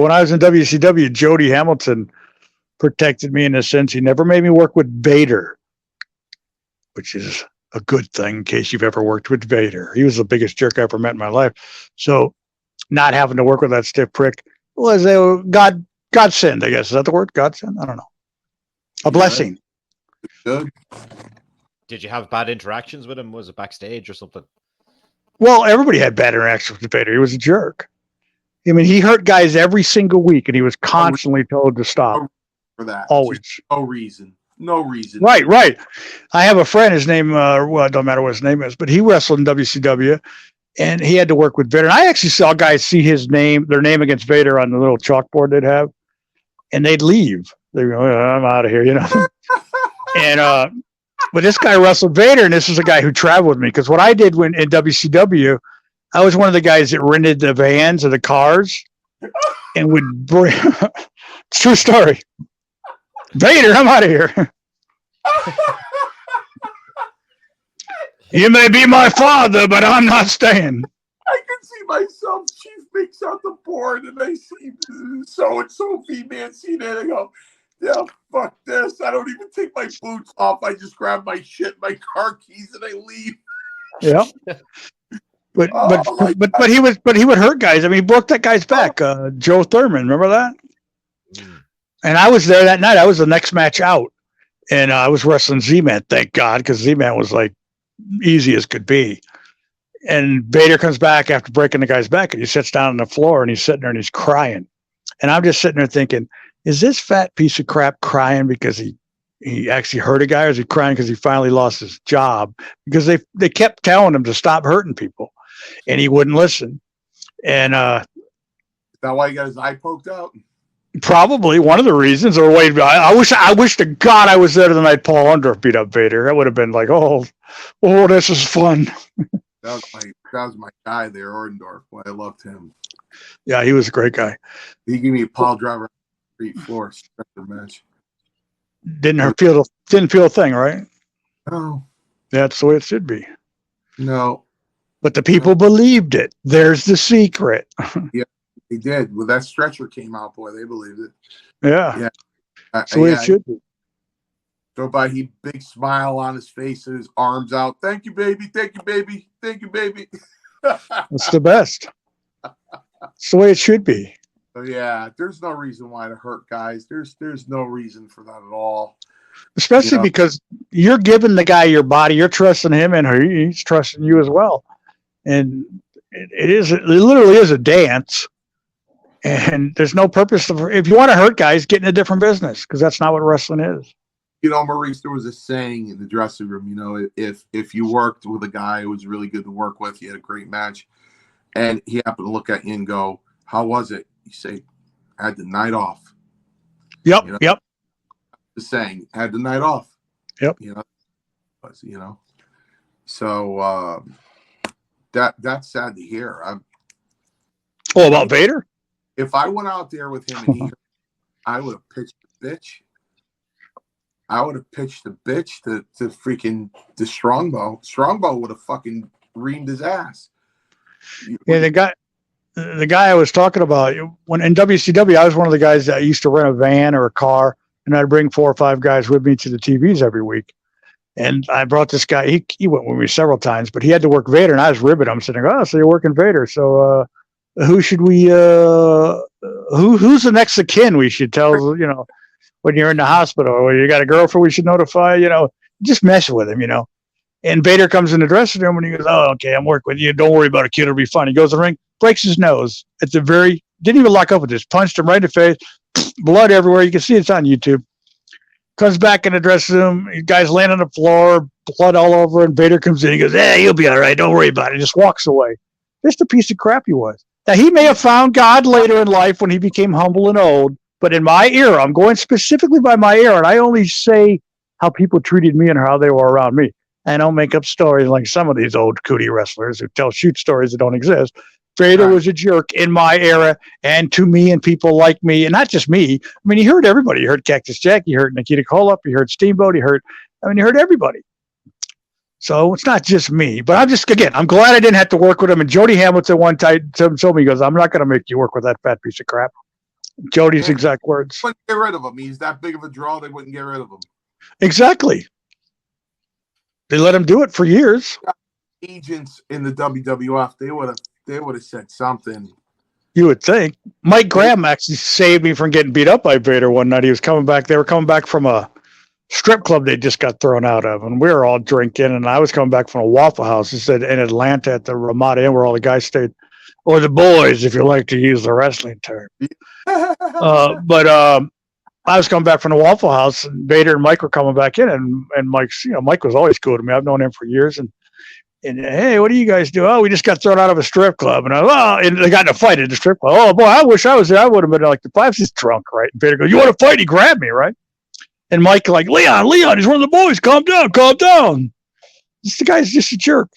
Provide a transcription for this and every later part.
When I was in WCW, Jody Hamilton protected me in a sense. He never made me work with Vader, which is a good thing in case you've ever worked with Vader. He was the biggest jerk I ever met in my life. So not having to work with that stiff prick was a godsend, I guess. Is that the word? Godsend? I don't know. A blessing. Good. Did you have bad interactions with him? Was it backstage or something? Well, everybody had bad interactions with Vader. He was a jerk. I mean, he hurt guys every single week, and he was constantly told to stop. For that. Always. Just no reason. No reason. Right. I have a friend, his name, well, it don't matter what his name is, but he wrestled in WCW, and he had to work with Vader. And I actually saw guys see their name against Vader on the little chalkboard they'd have, and they'd leave. They'd go, I'm out of here, you know. And but this guy wrestled Vader, and this is a guy who traveled with me, because what I did when in WCW, I was one of the guys that rented the vans or the cars and would bring true story. Vader, I'm out of here. You may be my father, but I'm not staying. I can see myself, Chief makes out the board, and I see so-and-so female seeing it, and I go, yeah, fuck this. I don't even take my boots off. I just grab my shit, my car keys, and I leave. Yeah. But he would hurt guys. I mean, he broke that guy's back. Joe Thurman, remember that? And I was there that night. I was the next match out, and I was wrestling Z-Man. Thank God, because Z-Man was like easy as could be. And Vader comes back after breaking the guy's back, and he sits down on the floor, and he's sitting there and he's crying. And I'm just sitting there thinking, is this fat piece of crap crying because he actually hurt a guy, or is he crying because he finally lost his job? Because they kept telling him to stop hurting people, and he wouldn't listen. And is that why he got his eye poked out? Probably one of the reasons. Or wait, I wish to God I was there the night Paul Orndorff beat up Vader. That would have been like, oh, this is fun. That was my guy there, Orndorff. Boy, I loved him. Yeah, he was a great guy. He gave me a pile driver on the street floor match. Didn't feel a thing, right? No. That's the way it should be. No. But the people believed it. There's the secret. Yeah, they did. When that stretcher came out, boy, they believed it. Yeah. That's the way it should be. Go by, he big smile on his face and his arms out. Thank you, baby. Thank you, baby. Thank you, baby. It's the best. It's the way it should be. So yeah, there's no reason why to hurt guys. There's no reason for that at all. Especially because you're giving the guy your body, you're trusting him, and he's trusting you as well. And it literally is a dance. And there's no purpose if you want to hurt guys, get in a different business, because that's not what wrestling is. You know, Maurice, there was a saying in the dressing room, you know, if you worked with a guy who was really good to work with, you had a great match, and he happened to look at you and go, how was it? You say, I had the night off. Yep, you know? Yep. The saying, had the night off. Yep. You know. So that's sad to hear. About Vader? If I went out there with him, I would have pitched the bitch. I would have pitched the bitch to freaking the Strongbow. Strongbow would have fucking reamed his ass. Yeah, the guy I was talking about, when in WCW, I was one of the guys that used to rent a van or a car, and I'd bring 4 or 5 guys with me to the TVs every week. And I brought this guy. He went with me several times, but he had to work Vader, and I was ribbing him, saying, "Oh, so you're working Vader? So who should we? Who's the next of kin we should tell? You know, when you're in the hospital, or you got a girlfriend we should notify? You know, just messing with him. You know." And Vader comes in the dressing room and he goes, "Oh, okay, I'm working with you. Don't worry about it, kid. It'll be fun." He goes to the ring, breaks his nose at the didn't even lock up with this, punched him right in the face, blood everywhere. You can see it's on YouTube. Comes back in the dressing room, guy's laying on the floor, blood all over, and Vader comes in. He goes, "Hey, you'll be all right. Don't worry about it." He just walks away. Just a piece of crap he was. Now, he may have found God later in life when he became humble and old, but in my era, I'm going specifically by my era, and I only say how people treated me and how they were around me. I don't make up stories like some of these old cootie wrestlers who tell shoot stories that don't exist. Vader was a jerk in my era, and to me and people like me, and not just me. I mean, he hurt everybody. He hurt Cactus Jack. He hurt Nikita Koloff. He hurt Steamboat. He hurt everybody. So it's not just me. But I'm glad I didn't have to work with him. And Jody Hamilton one time told me, he goes, "I'm not going to make you work with that fat piece of crap." Jody's exact words. Wouldn't get rid of him. He's that big of a draw. They wouldn't get rid of him. Exactly. They let him do it for years. Agents in the WWF, they would have said something. You would think. Mike Graham actually saved me from getting beat up by Vader one night. He was coming back. They were coming back from a strip club they just got thrown out of, and we were all drinking. And I was coming back from a Waffle House. He said in Atlanta at the Ramada Inn, where all the guys stayed, or the boys, if you like to use the wrestling term. But I was coming back from the Waffle House, and Vader and Mike were coming back in, and Mike's, Mike was always cool to me. I've known him for years, and hey, what do you guys do? Oh, we just got thrown out of a strip club, and and they got in a fight at the strip club. Oh boy, I wish I was there. I would have been like, I was just drunk, right? And Vader goes, "You want to fight?" He grabbed me, right? And Mike like, Leon, he's one of the boys. Calm down. This guy's just a jerk.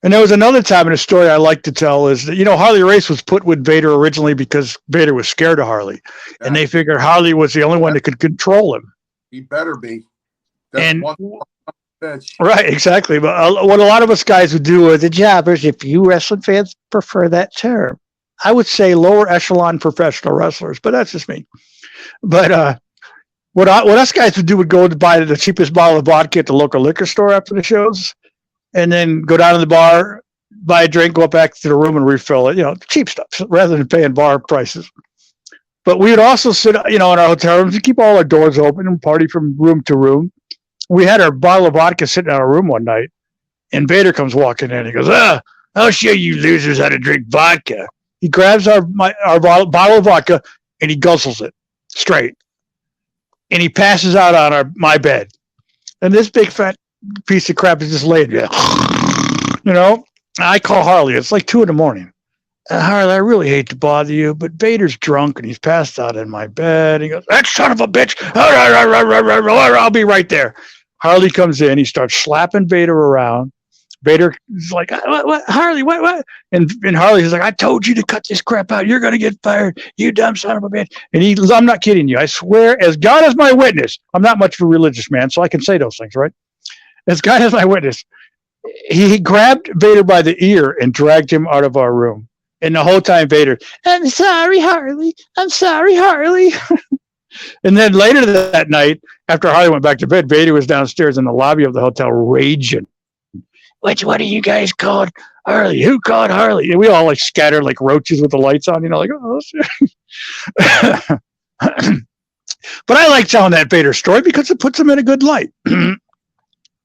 And there was another time in a story I like to tell is that, Harley Race was put with Vader originally because Vader was scared of Harley. Yeah. And they figured Harley was the only one that could control him. He better be. That's one bitch. Right, exactly. But what a lot of us guys would do with the jobbers, if you wrestling fans prefer that term, I would say lower echelon professional wrestlers, but that's just me. But what us guys would do would go to buy the cheapest bottle of vodka at the local liquor store after the shows, and then go down to the bar, buy a drink, go back to the room and refill it, cheap stuff, rather than paying bar prices. But we would also sit, in our hotel rooms and keep all our doors open and party from room to room. We had our bottle of vodka sitting in our room one night, and Vader comes walking in. He goes, I'll show you losers how to drink vodka. He grabs our bottle of vodka, and he guzzles it straight. And he passes out on my bed. And this big fat piece of crap is just laying there. I call Harley. It's like 2 a.m. Harley, I really hate to bother you, but Vader's drunk and he's passed out in my bed. He goes, that son of a bitch. I'll be right there. Harley comes in. He starts slapping Vader around. Vader is like, what? Harley, what? And Harley's like, I told you to cut this crap out. You're going to get fired. You dumb son of a bitch. And I'm not kidding you. I swear, as God is my witness, I'm not much of a religious man, so I can say those things, right? As God is my witness, he grabbed Vader by the ear and dragged him out of our room. And the whole time, Vader, I'm sorry, Harley. I'm sorry, Harley. And then later that night, after Harley went back to bed, Vader was downstairs in the lobby of the hotel raging. Which one of you guys called Harley? Who called Harley? And we all like scattered like roaches with the lights on, like, oh. But I like telling that Vader story because it puts him in a good light.